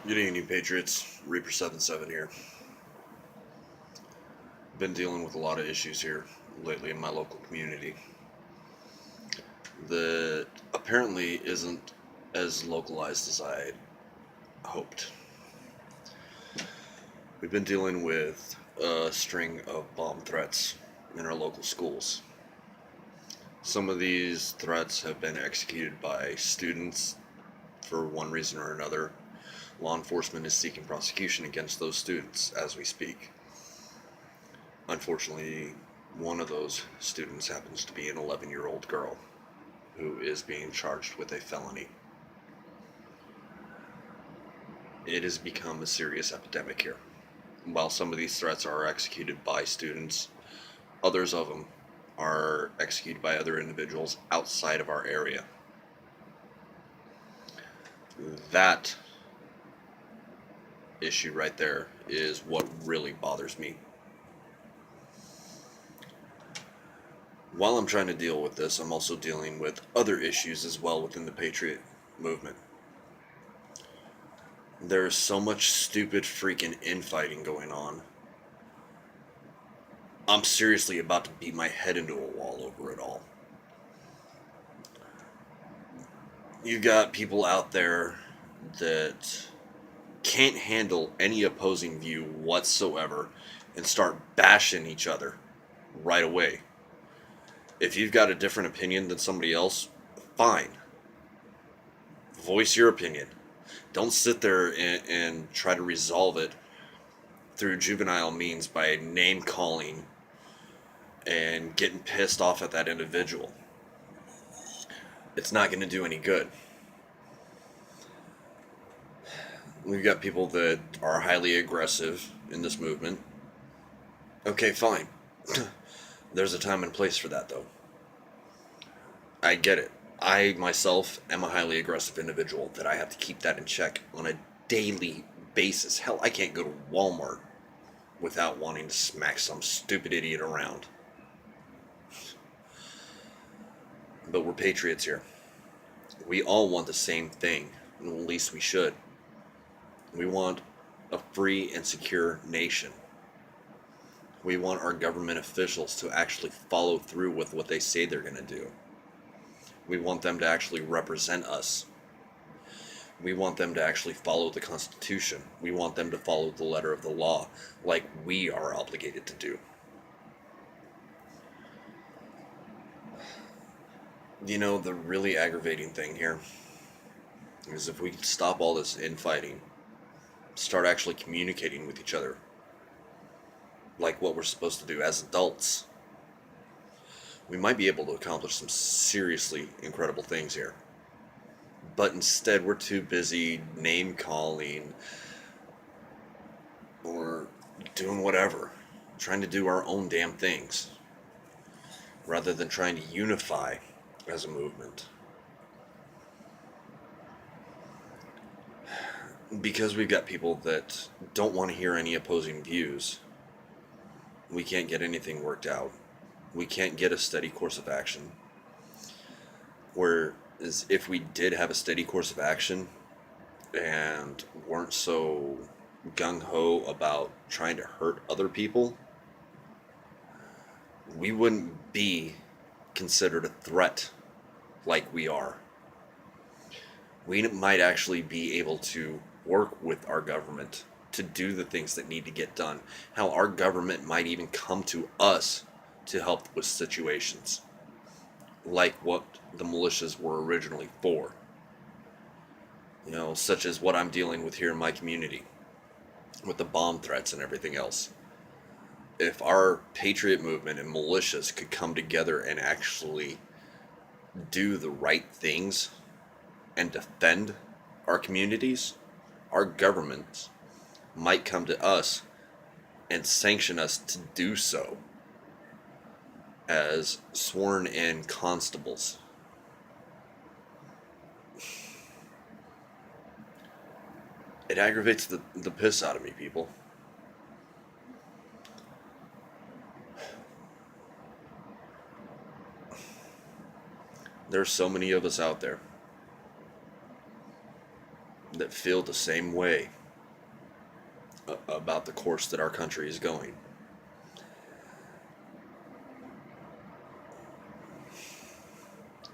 Good evening, Patriots. Reaper77 here. Been dealing with a lot of issues here lately in my local community that apparently isn't as localized as I hoped. We've been dealing with a string of bomb threats in our local schools. Some of these threats have been executed by students for one reason or another. Law enforcement is seeking prosecution against those students as we speak. Unfortunately, one of those students happens to be an 11-year-old girl who is being charged with a felony. It has become a serious epidemic here. While some of these threats are executed by students, others of them are executed by other individuals outside of our area. That issue right there is what really bothers me. While I'm trying to deal with this, I'm also dealing with other issues as well within the patriot movement. There's so much stupid freaking infighting going on. I'm seriously about to beat my head into a wall over it all. You've got people out there that can't handle any opposing view whatsoever and start bashing each other right away. If you've got a different opinion than somebody else, fine. Voice your opinion. Don't sit there and try to resolve it through juvenile means by name calling and getting pissed off at that individual. It's not going to do any good. We've got people that are highly aggressive in this movement. Okay, fine. There's a time and place for that, though. I get it. I myself am a highly aggressive individual that I have to keep that in check on a daily basis. Hell, I can't go to Walmart without wanting to smack some stupid idiot around. But we're patriots here. We all want the same thing, and at least we should. We want a free and secure nation. We want our government officials to actually follow through with what they say they're going to do. We want them to actually represent us. We want them to actually follow the Constitution. We want them to follow the letter of the law like we are obligated to do. You know, the really aggravating thing here is if we could stop all this infighting, start actually communicating with each other like what we're supposed to do as adults, we might be able to accomplish some seriously incredible things here. But instead, we're too busy name calling or doing whatever, trying to do our own damn things, rather than trying to unify as a movement. Because we've got people that don't want to hear any opposing views, we can't get anything worked out. We can't get a steady course of action. Whereas if we did have a steady course of action and weren't so gung-ho about trying to hurt other people, we wouldn't be considered a threat like we are. We might actually be able to work with our government to do the things that need to get done. How our government might even come to us to help with situations like what the militias were originally for. You know, such as what I'm dealing with here in my community with the bomb threats and everything else. If our patriot movement and militias could come together and actually do the right things and defend our communities, our governments might come to us and sanction us to do so as sworn in constables. It aggravates the piss out of me, people. There's so many of us out there that feel the same way about the course that our country is going.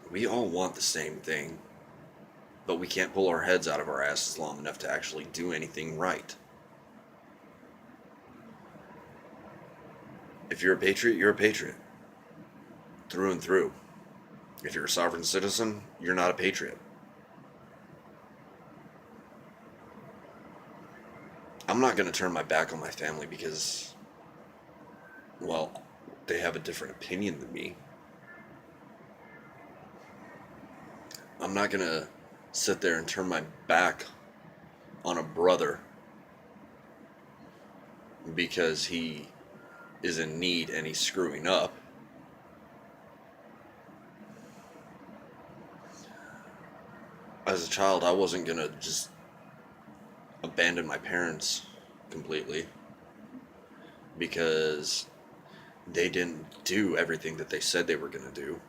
We all want the same thing, but we can't pull our heads out of our asses long enough to actually do anything right. If you're a patriot, you're a patriot. Through and through. If you're a sovereign citizen, you're not a patriot. I'm not going to turn my back on my family because, well, they have a different opinion than me. I'm not going to sit there and turn my back on a brother because he is in need and he's screwing up. As a child, I wasn't going to just abandon my parents completely because they didn't do everything that they said they were going to do.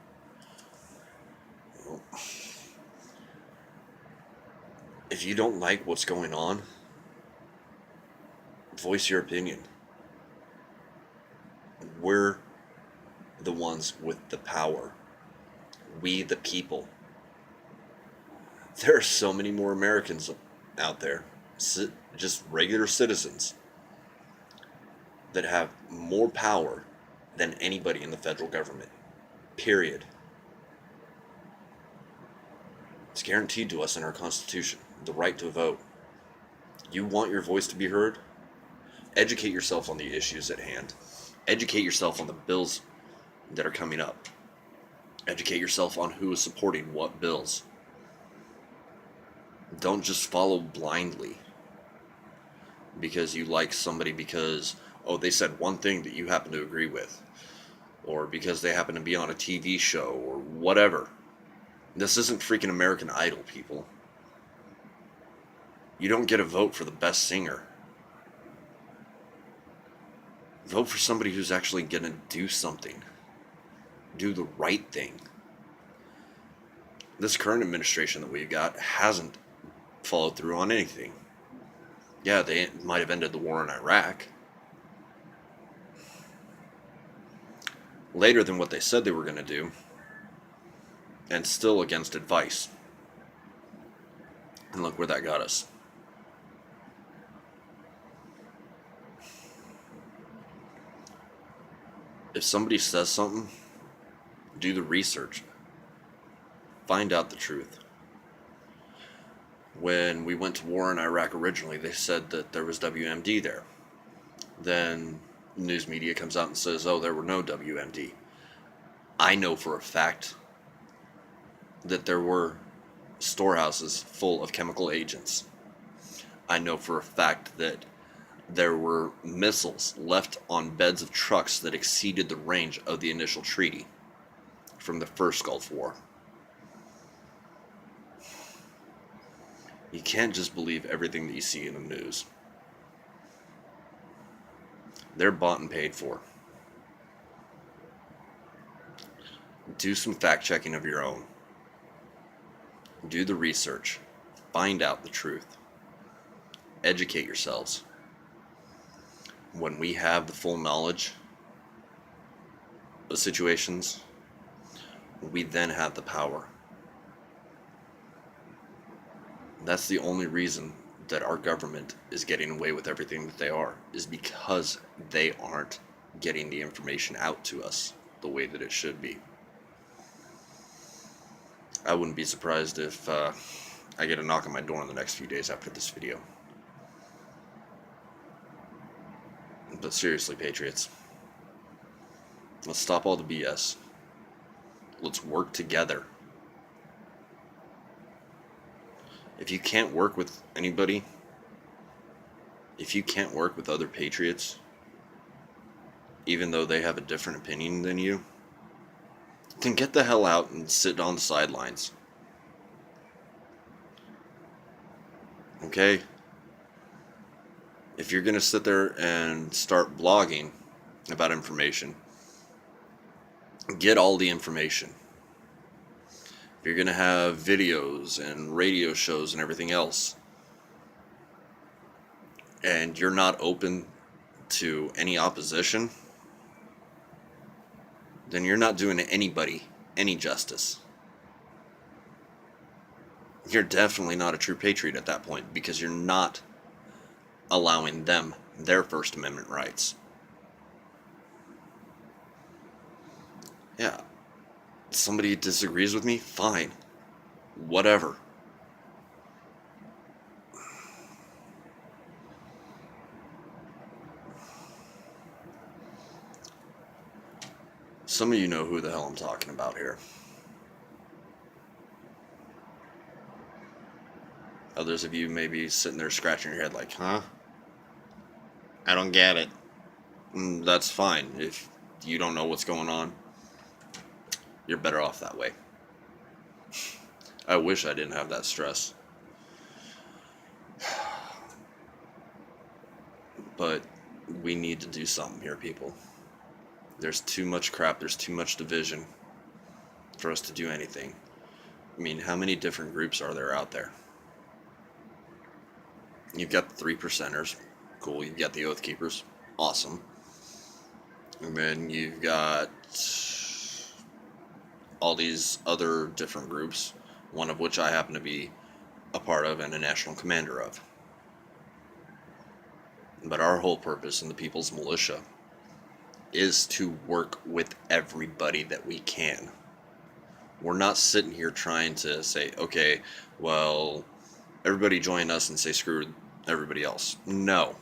Well, if you don't like what's going on, voice your opinion. We're the ones with the power. We, the people. There are so many more Americans out there, just regular citizens, that have more power than anybody in the federal government. Period. It's guaranteed to us in our Constitution, the right to vote. You want your voice to be heard? Educate yourself on the issues at hand. Educate yourself on the bills that are coming up. Educate yourself on who is supporting what bills. Don't just follow blindly because you like somebody because, oh, they said one thing that you happen to agree with, or because they happen to be on a TV show, or whatever. This isn't freaking American Idol, people. You don't get a vote for the best singer. Vote for somebody who's actually going to do something. Do the right thing. This current administration that we've got hasn't followed through on anything. Yeah, they might have ended the war in Iraq later than what they said they were going to do, and still against advice. And look where that got us. If somebody says something, do the research. Find out the truth. When we went to war in Iraq originally, they said that there was WMD there. Then news media comes out and says, oh, there were no WMD. I know for a fact that there were storehouses full of chemical agents. I know for a fact that there were missiles left on beds of trucks that exceeded the range of the initial treaty from the first Gulf War. You can't just believe everything that you see in the news. They're bought and paid for. Do some fact checking of your own. Do the research. Find out the truth. Educate yourselves. When we have the full knowledge of situations, we then have the power. That's the only reason that our government is getting away with everything that they are, is because they aren't getting the information out to us the way that it should be. I wouldn't be surprised if I get a knock on my door in the next few days after this video. But seriously, patriots, let's stop all the BS. Let's work together. If you can't work with anybody, if you can't work with other patriots, even though they have a different opinion than you, then get the hell out and sit on the sidelines. Okay? If you're going to sit there and start blogging about information, get all the information. If you're going to have videos and radio shows and everything else, and you're not open to any opposition, then you're not doing anybody any justice. You're definitely not a true patriot at that point, because you're not allowing them their First Amendment rights. Yeah, somebody disagrees with me, fine. Whatever. Some of you know who the hell I'm talking about here. Others of you may be sitting there scratching your head like, huh? I don't get it. That's fine. If you don't know what's going on, you're better off that way. I wish I didn't have that stress. But we need to do something here, people. There's too much crap, there's too much division for us to do anything. I mean, how many different groups are there out there? You've got the 3%ers, cool. You've got the Oath Keepers, awesome. And then you've got all these other different groups, one of which I happen to be a part of and a national commander of. But our whole purpose in the People's Militia is to work with everybody that we can. We're not sitting here trying to say, okay, well, everybody join us and say screw everybody else. No.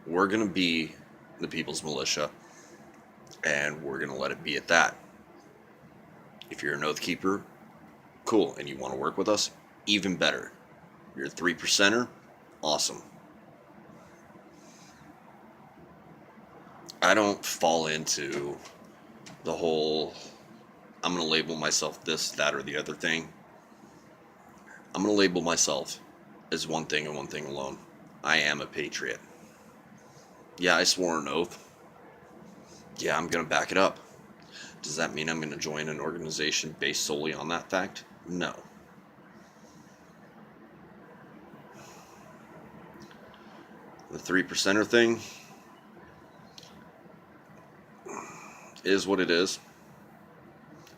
We're going to be the People's Militia, and we're going to let it be at that. If you're an Oath Keeper, cool, and you want to work with us, even better. You're a 3%er, awesome. I don't fall into the whole, I'm going to label myself this, that, or the other thing. I'm going to label myself as one thing and one thing alone. I am a patriot. Yeah, I swore an oath. Yeah, I'm going to back it up. Does that mean I'm going to join an organization based solely on that fact? No. The 3%er thing is what it is.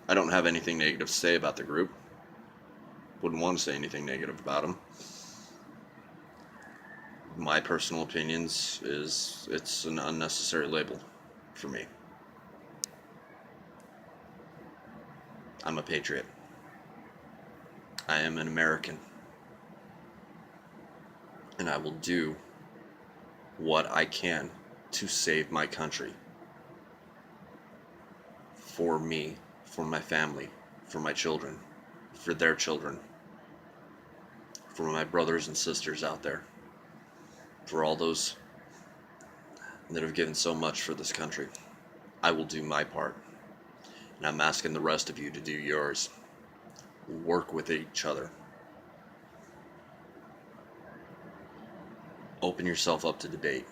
I don't have anything negative to say about the group. Wouldn't want to say anything negative about them. My personal opinions is it's an unnecessary label for me. I'm a patriot. I am an American. And I will do what I can to save my country. For me, for my family, for my children, for their children, for my brothers and sisters out there, for all those that have given so much for this country. I will do my part. And I'm asking the rest of you to do yours. Work with each other. Open yourself up to debate.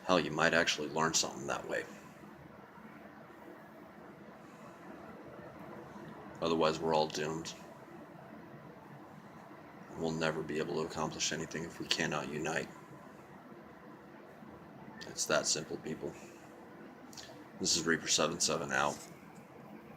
Hell, you might actually learn something that way. Otherwise, we're all doomed. We'll never be able to accomplish anything if we cannot unite. It's that simple, people. This is Reaper77 out.